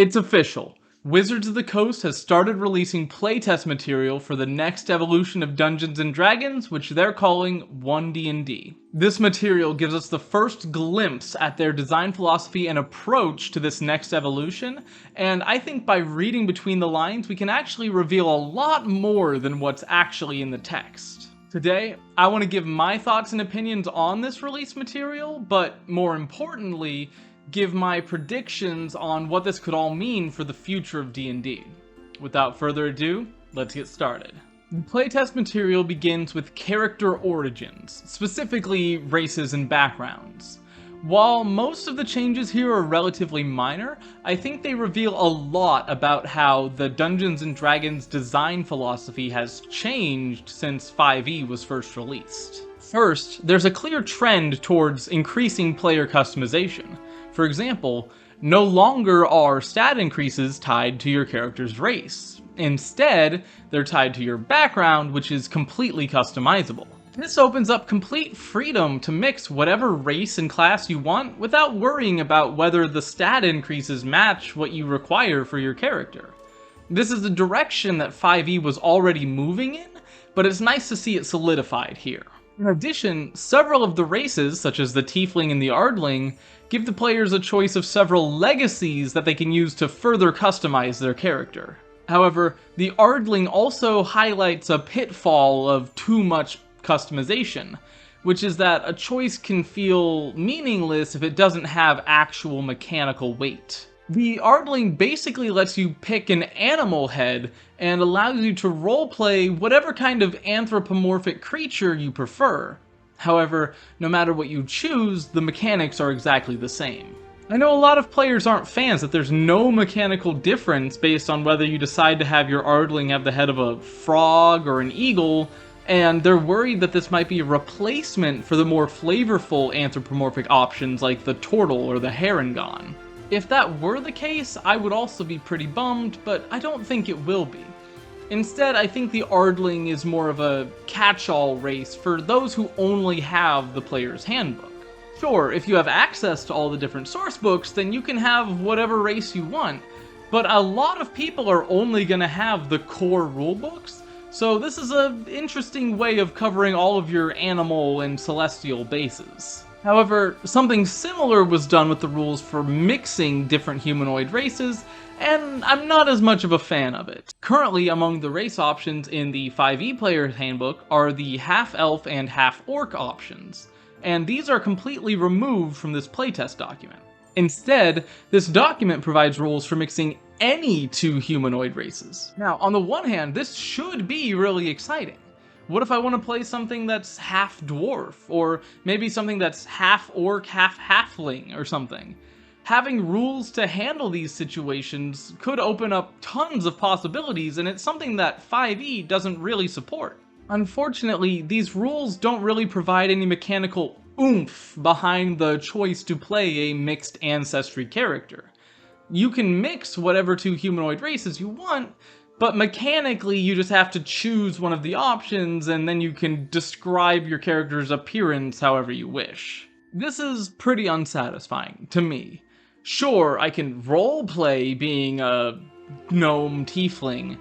It's official. Wizards of the Coast has started releasing playtest material for the next evolution of Dungeons & Dragons, which they're calling 1D&D. This material gives us the first glimpse at their design philosophy and approach to this next evolution, and I think by reading between the lines we can actually reveal a lot more than what's actually in the text. Today, I want to give my thoughts and opinions on this release material, but more importantly, give my predictions on what this could all mean for the future of D&D. Without further ado, let's get started. The playtest material begins with character origins, specifically races and backgrounds. While most of the changes here are relatively minor, I think they reveal a lot about how the Dungeons & Dragons design philosophy has changed since 5e was first released. First, there's a clear trend towards increasing player customization. For example, no longer are stat increases tied to your character's race. Instead, they're tied to your background, which is completely customizable. This opens up complete freedom to mix whatever race and class you want without worrying about whether the stat increases match what you require for your character. This is a direction that 5e was already moving in, but it's nice to see it solidified here. In addition, several of the races, such as the Tiefling and the Ardling, give the players a choice of several legacies that they can use to further customize their character. However, the Ardling also highlights a pitfall of too much customization, which is that a choice can feel meaningless if it doesn't have actual mechanical weight. The Ardling basically lets you pick an animal head and allows you to roleplay whatever kind of anthropomorphic creature you prefer. However, no matter what you choose, the mechanics are exactly the same. I know a lot of players aren't fans that there's no mechanical difference based on whether you decide to have your Ardling have the head of a frog or an eagle, and they're worried that this might be a replacement for the more flavorful anthropomorphic options like the turtle or the Harengon. If that were the case, I would also be pretty bummed, but I don't think it will be. Instead, I think the Ardling is more of a catch-all race for those who only have the player's handbook. Sure, if you have access to all the different source books, then you can have whatever race you want, but a lot of people are only going to have the core rulebooks, so this is an interesting way of covering all of your animal and celestial bases. However, something similar was done with the rules for mixing different humanoid races, and I'm not as much of a fan of it. Currently, among the race options in the 5e Player's Handbook are the half-elf and half-orc options, and these are completely removed from this playtest document. Instead, this document provides rules for mixing any two humanoid races. Now, on the one hand, this should be really exciting. What if I want to play something that's half dwarf, or maybe something that's half orc, half halfling, or something? Having rules to handle these situations could open up tons of possibilities, and it's something that 5e doesn't really support. Unfortunately, these rules don't really provide any mechanical oomph behind the choice to play a mixed ancestry character. You can mix whatever two humanoid races you want, but mechanically, you just have to choose one of the options, and then you can describe your character's appearance however you wish. This is pretty unsatisfying, to me. Sure, I can roleplay being a gnome tiefling,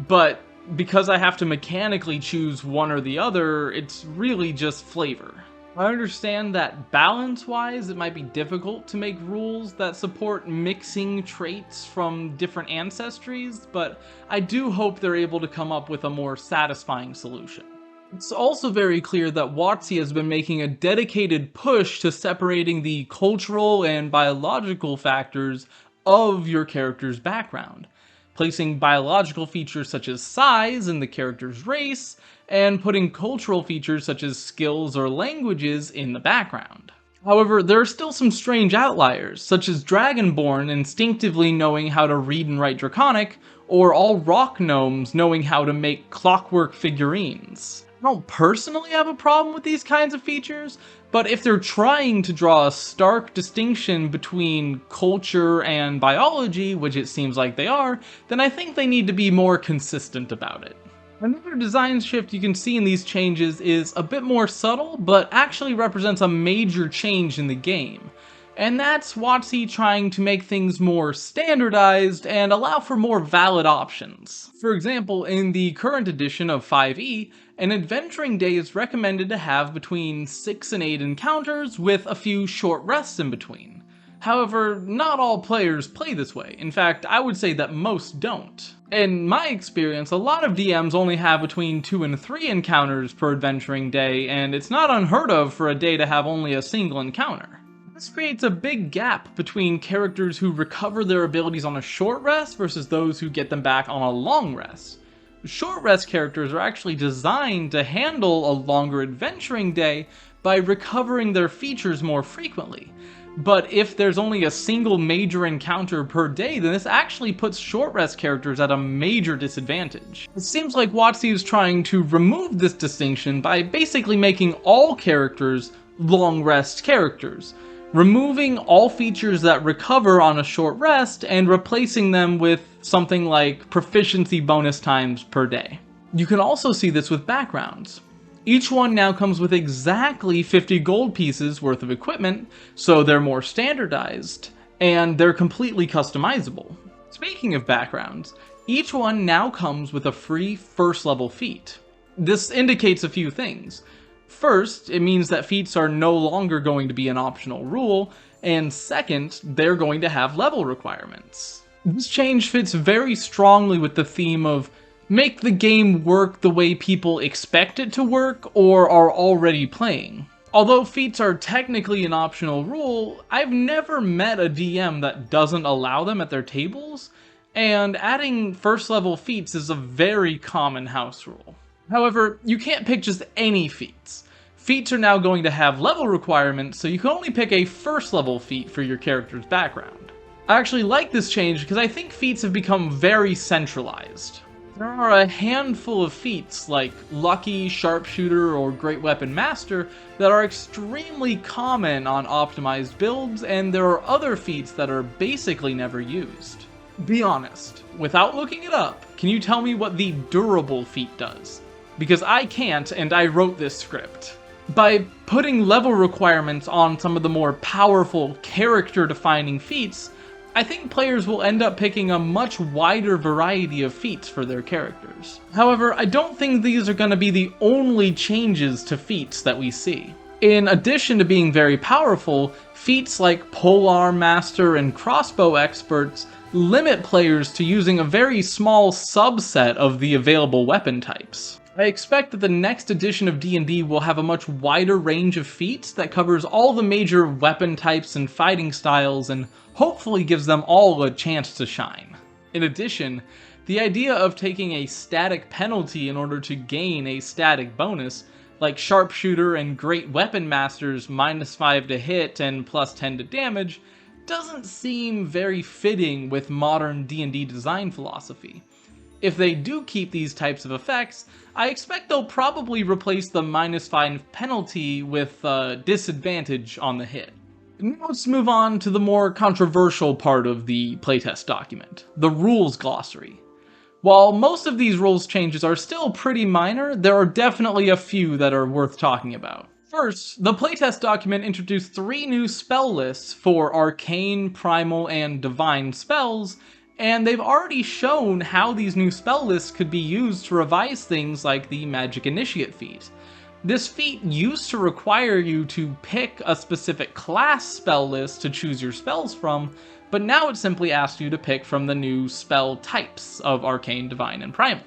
but because I have to mechanically choose one or the other, it's really just flavor. I understand that balance-wise, it might be difficult to make rules that support mixing traits from different ancestries, but I do hope they're able to come up with a more satisfying solution. It's also very clear that WotC has been making a dedicated push to separating the cultural and biological factors of your character's background, placing biological features such as size in the character's race, and putting cultural features such as skills or languages in the background. However, there are still some strange outliers, such as Dragonborn instinctively knowing how to read and write Draconic, or all rock gnomes knowing how to make clockwork figurines. I don't personally have a problem with these kinds of features, but if they're trying to draw a stark distinction between culture and biology, which it seems like they are, then I think they need to be more consistent about it. Another design shift you can see in these changes is a bit more subtle, but actually represents a major change in the game. And that's WotC trying to make things more standardized and allow for more valid options. For example, in the current edition of 5e, an adventuring day is recommended to have between 6 and 8 encounters with a few short rests in between. However, not all players play this way. In fact, I would say that most don't. In my experience, a lot of DMs only have between 2 and 3 encounters per adventuring day, and it's not unheard of for a day to have only a single encounter. This creates a big gap between characters who recover their abilities on a short rest versus those who get them back on a long rest. Short rest characters are actually designed to handle a longer adventuring day by recovering their features more frequently. But if there's only a single major encounter per day, then this actually puts short rest characters at a major disadvantage. It seems like WotC is trying to remove this distinction by basically making all characters long rest characters, removing all features that recover on a short rest and replacing them with something like proficiency bonus times per day. You can also see this with backgrounds. Each one now comes with exactly 50 gold pieces worth of equipment, so they're more standardized, and they're completely customizable. Speaking of backgrounds, each one now comes with a free first level feat. This indicates a few things. First, it means that feats are no longer going to be an optional rule, and second, they're going to have level requirements. This change fits very strongly with the theme of make the game work the way people expect it to work or are already playing. Although feats are technically an optional rule, I've never met a DM that doesn't allow them at their tables, and adding first level feats is a very common house rule. However, you can't pick just any feats. Feats are now going to have level requirements, so you can only pick a first level feat for your character's background. I actually like this change because I think feats have become very centralized. There are a handful of feats like Lucky, Sharpshooter, or Great Weapon Master that are extremely common on optimized builds, and there are other feats that are basically never used. Be honest, without looking it up, can you tell me what the durable feat does? Because I can't, and I wrote this script. By putting level requirements on some of the more powerful character-defining feats, I think players will end up picking a much wider variety of feats for their characters. However, I don't think these are going to be the only changes to feats that we see. In addition to being very powerful, feats like Polearm Master and Crossbow Experts limit players to using a very small subset of the available weapon types. I expect that the next edition of D&D will have a much wider range of feats that covers all the major weapon types and fighting styles and hopefully gives them all a chance to shine. In addition, the idea of taking a static penalty in order to gain a static bonus, like Sharpshooter and Great Weapon Master's -5 to hit and +10 to damage, doesn't seem very fitting with modern D&D design philosophy. If they do keep these types of effects, I expect they'll probably replace the -5 penalty with disadvantage on the hit. Now let's move on to the more controversial part of the playtest document, the rules glossary. While most of these rules changes are still pretty minor, there are definitely a few that are worth talking about. First, the playtest document introduced 3 new spell lists for Arcane, Primal, and Divine spells, and they've already shown how these new spell lists could be used to revise things like the Magic Initiate feat. This feat used to require you to pick a specific class spell list to choose your spells from, but now it simply asks you to pick from the new spell types of Arcane, Divine, and Primal.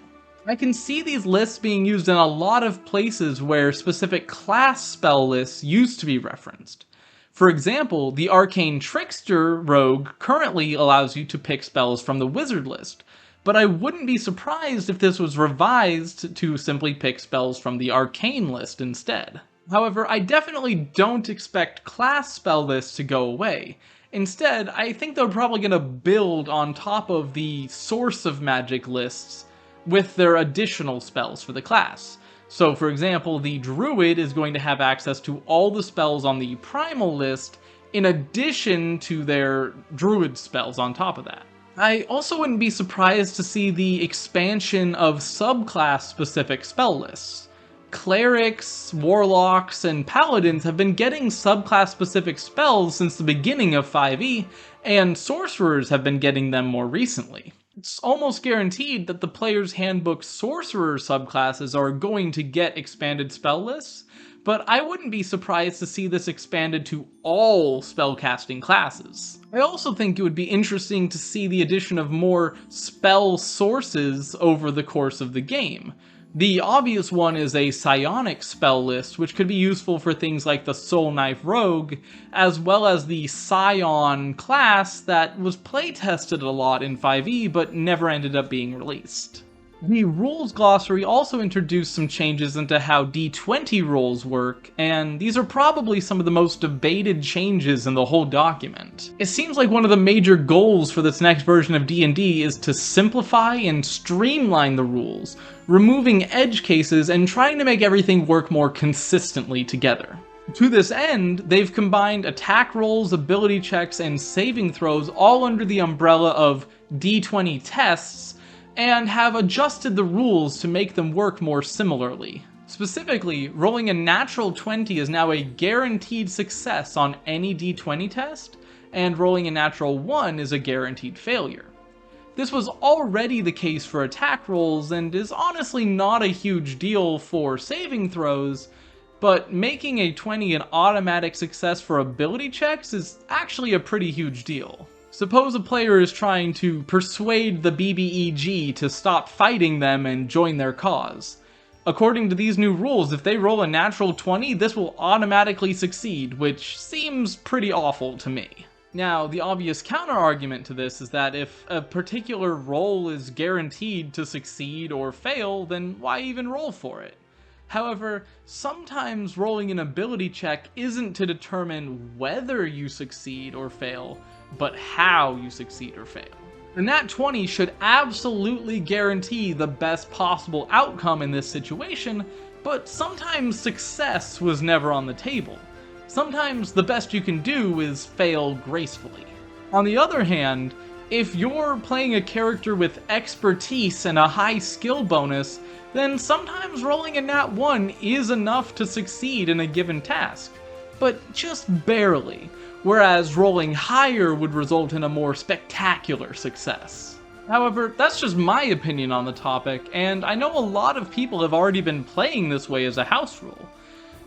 I can see these lists being used in a lot of places where specific class spell lists used to be referenced. For example, the Arcane Trickster rogue currently allows you to pick spells from the Wizard list, but I wouldn't be surprised if this was revised to simply pick spells from the Arcane list instead. However, I definitely don't expect class spell lists to go away. Instead, I think they're probably going to build on top of the source of magic lists with their additional spells for the class. So for example, the Druid is going to have access to all the spells on the Primal list in addition to their Druid spells on top of that. I also wouldn't be surprised to see the expansion of subclass specific spell lists. Clerics, warlocks, and paladins have been getting subclass-specific spells since the beginning of 5e, and sorcerers have been getting them more recently. It's almost guaranteed that the player's handbook sorcerer subclasses are going to get expanded spell lists, but I wouldn't be surprised to see this expanded to all spellcasting classes. I also think it would be interesting to see the addition of more spell sources over the course of the game. The obvious one is a psionic spell list, which could be useful for things like the Soul Knife Rogue, as well as the Scion class that was playtested a lot in 5e but never ended up being released. The rules glossary also introduced some changes into how D20 rolls work, and these are probably some of the most debated changes in the whole document. It seems like one of the major goals for this next version of D&D is to simplify and streamline the rules, removing edge cases and trying to make everything work more consistently together. To this end, they've combined attack rolls, ability checks, and saving throws all under the umbrella of D20 tests, and have adjusted the rules to make them work more similarly. Specifically, rolling a natural 20 is now a guaranteed success on any D20 test, and rolling a natural 1 is a guaranteed failure. This was already the case for attack rolls, and is honestly not a huge deal for saving throws, but making a 20 an automatic success for ability checks is actually a pretty huge deal. Suppose a player is trying to persuade the BBEG to stop fighting them and join their cause. According to these new rules, if they roll a natural 20, this will automatically succeed, which seems pretty awful to me. Now, the obvious counter-argument to this is that if a particular roll is guaranteed to succeed or fail, then why even roll for it? However, sometimes rolling an ability check isn't to determine whether you succeed or fail, but how you succeed or fail. The nat 20 should absolutely guarantee the best possible outcome in this situation, but sometimes success was never on the table. Sometimes the best you can do is fail gracefully. On the other hand, if you're playing a character with expertise and a high skill bonus, then sometimes rolling a nat 1 is enough to succeed in a given task, but just barely, whereas rolling higher would result in a more spectacular success. However, that's just my opinion on the topic, and I know a lot of people have already been playing this way as a house rule.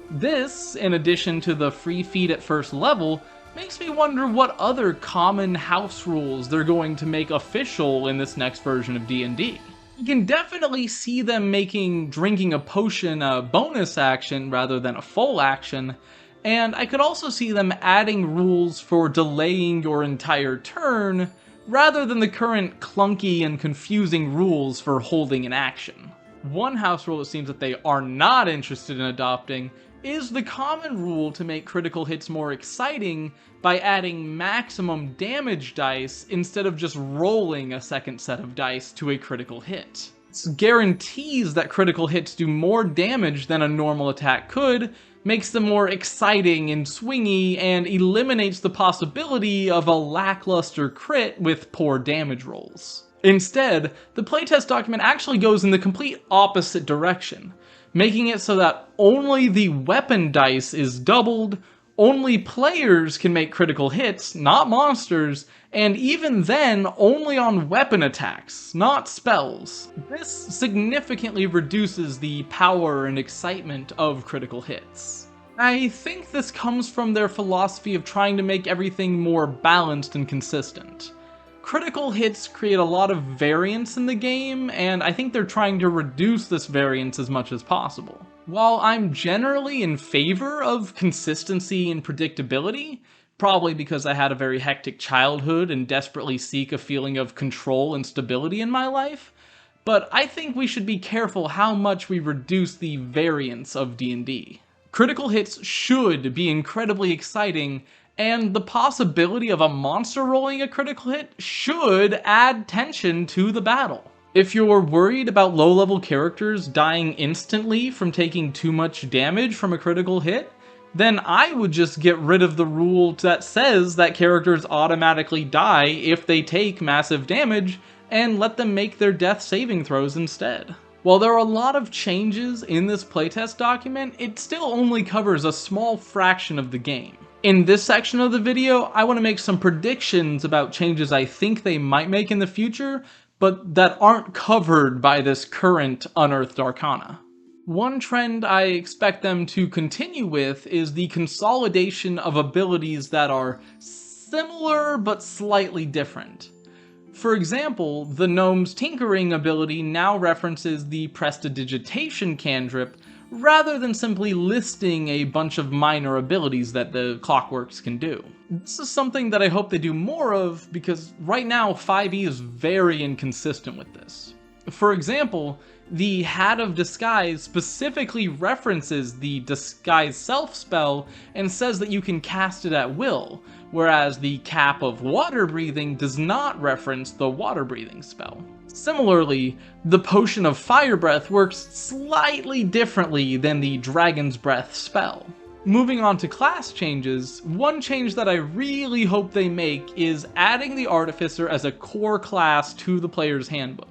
This, in addition to the free feed at first level, makes me wonder what other common house rules they're going to make official in this next version of D&D. You can definitely see them making drinking a potion a bonus action rather than a full action, and I could also see them adding rules for delaying your entire turn, rather than the current clunky and confusing rules for holding an action. One house rule it seems that they are not interested in adopting is the common rule to make critical hits more exciting by adding maximum damage dice instead of just rolling a second set of dice to a critical hit. This guarantees that critical hits do more damage than a normal attack could, makes them more exciting and swingy, and eliminates the possibility of a lackluster crit with poor damage rolls. Instead, the playtest document actually goes in the complete opposite direction, making it so that only the weapon dice is doubled, only players can make critical hits, not monsters, and even then, only on weapon attacks, not spells. This significantly reduces the power and excitement of critical hits. I think this comes from their philosophy of trying to make everything more balanced and consistent. Critical hits create a lot of variance in the game, and I think they're trying to reduce this variance as much as possible. While I'm generally in favor of consistency and predictability, probably because I had a very hectic childhood and desperately seek a feeling of control and stability in my life, but I think we should be careful how much we reduce the variance of D&D. Critical hits should be incredibly exciting, and the possibility of a monster rolling a critical hit should add tension to the battle. If you're worried about low-level characters dying instantly from taking too much damage from a critical hit, then I would just get rid of the rule that says that characters automatically die if they take massive damage, and let them make their death saving throws instead. While there are a lot of changes in this playtest document, it still only covers a small fraction of the game. In this section of the video, I want to make some predictions about changes I think they might make in the future, but that aren't covered by this current Unearthed Arcana. One trend I expect them to continue with is the consolidation of abilities that are similar but slightly different. For example, the Gnome's Tinkering ability now references the Prestidigitation cantrip rather than simply listing a bunch of minor abilities that the Clockworks can do. This is something that I hope they do more of because right now 5e is very inconsistent with this. For example, the Hat of Disguise specifically references the Disguise Self spell and says that you can cast it at will, whereas the Cap of Water Breathing does not reference the Water Breathing spell. Similarly, the Potion of Fire Breath works slightly differently than the Dragon's Breath spell. Moving on to class changes, one change that I really hope they make is adding the Artificer as a core class to the player's handbook.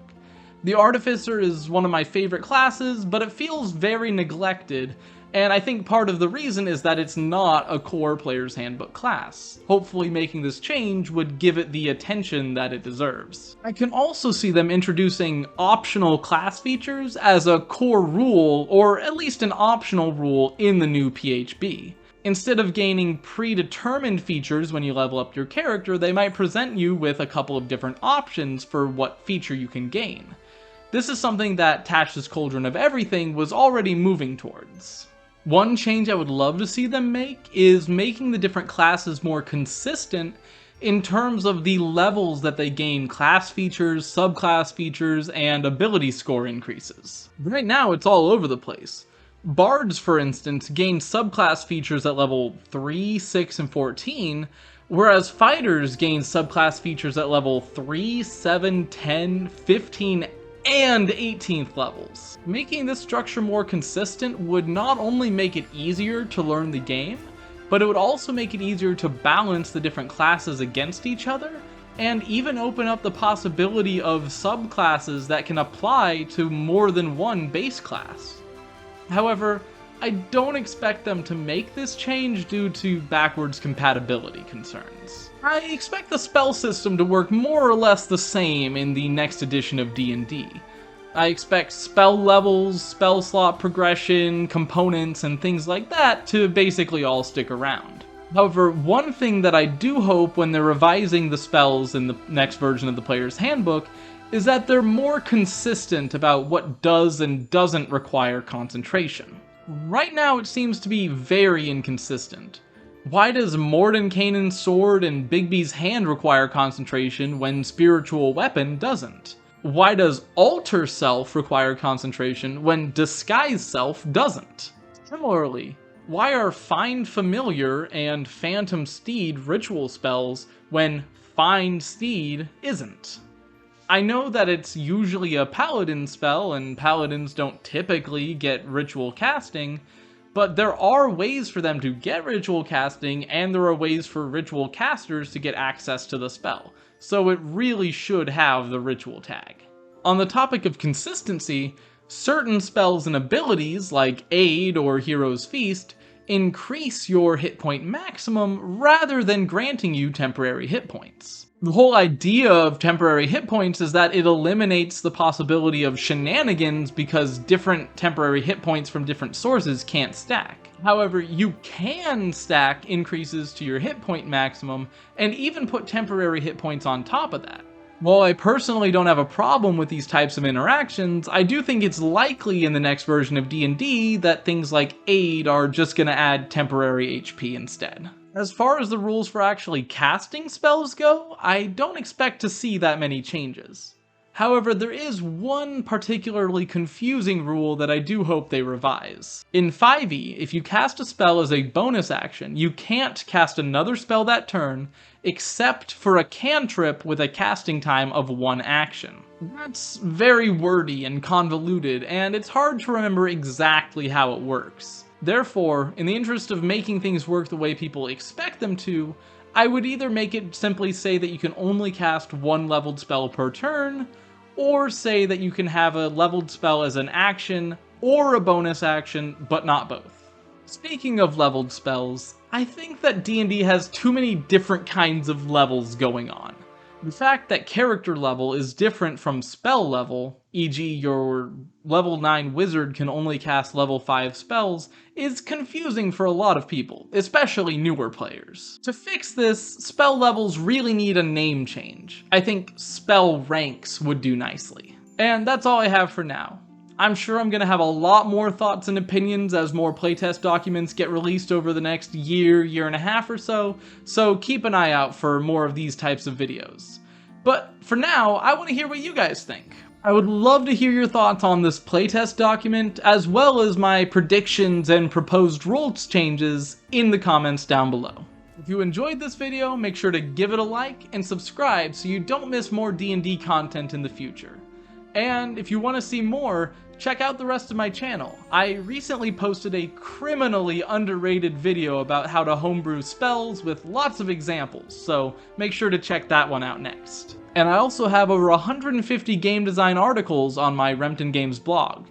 The Artificer is one of my favorite classes, but it feels very neglected, and I think part of the reason is that it's not a core player's handbook class. Hopefully making this change would give it the attention that it deserves. I can also see them introducing optional class features as a core rule, or at least an optional rule in the new PHB. Instead of gaining predetermined features when you level up your character, they might present you with a couple of different options for what feature you can gain. This is something that Tash's Cauldron of Everything was already moving towards. One change I would love to see them make is making the different classes more consistent in terms of the levels that they gain class features, subclass features, and ability score increases. Right now it's all over the place. Bards, for instance, gain subclass features at level 3, 6, and 14, whereas fighters gain subclass features at level 3, 7, 10, 15, and 18th levels. Making this structure more consistent would not only make it easier to learn the game, but it would also make it easier to balance the different classes against each other, and even open up the possibility of subclasses that can apply to more than one base class. However, I don't expect them to make this change due to backwards compatibility concerns. I expect the spell system to work more or less the same in the next edition of D&D. I expect spell levels, spell slot progression, components, and things like that to basically all stick around. However, one thing that I do hope when they're revising the spells in the next version of the player's handbook is that they're more consistent about what does and doesn't require concentration. Right now it seems to be very inconsistent. Why does Mordenkainen's sword and Bigby's hand require concentration when Spiritual Weapon doesn't? Why does Alter Self require concentration when Disguise Self doesn't? Similarly, why are Find Familiar and Phantom Steed ritual spells when Find Steed isn't? I know that it's usually a paladin spell and paladins don't typically get ritual casting, but there are ways for them to get ritual casting, and there are ways for ritual casters to get access to the spell, so it really should have the ritual tag. On the topic of consistency, certain spells and abilities, like Aid or Hero's Feast, increase your hit point maximum rather than granting you temporary hit points. The whole idea of temporary hit points is that it eliminates the possibility of shenanigans because different temporary hit points from different sources can't stack. However, you can stack increases to your hit point maximum and even put temporary hit points on top of that. While I personally don't have a problem with these types of interactions, I do think it's likely in the next version of D&D that things like Aid are just going to add temporary HP instead. As far as the rules for actually casting spells go, I don't expect to see that many changes. However, there is one particularly confusing rule that I do hope they revise. In 5e, if you cast a spell as a bonus action, you can't cast another spell that turn, except for a cantrip with a casting time of 1 action. That's very wordy and convoluted, and it's hard to remember exactly how it works. Therefore, in the interest of making things work the way people expect them to, I would either make it simply say that you can only cast 1 leveled spell per turn, or say that you can have a leveled spell as an action or a bonus action, but not both. Speaking of leveled spells, I think that D&D has too many different kinds of levels going on. The fact that character level is different from spell level, e.g. your level 9 wizard can only cast level 5 spells, is confusing for a lot of people, especially newer players. To fix this, spell levels really need a name change. I think spell ranks would do nicely. And that's all I have for now. I'm sure I'm going to have a lot more thoughts and opinions as more playtest documents get released over the next year and a half or so keep an eye out for more of these types of videos. But for now, I want to hear what you guys think. I would love to hear your thoughts on this playtest document, as well as my predictions and proposed rules changes in the comments down below. If you enjoyed this video, make sure to give it a like and subscribe so you don't miss more D&D content in the future. And if you want to see more, check out the rest of my channel. I recently posted a criminally underrated video about how to homebrew spells with lots of examples, so make sure to check that one out next. And I also have over 150 game design articles on my Rempton Games blog.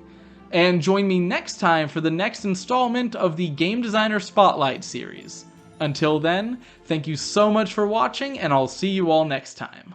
And join me next time for the next installment of the Game Designer Spotlight series. Until then, thank you so much for watching, and I'll see you all next time.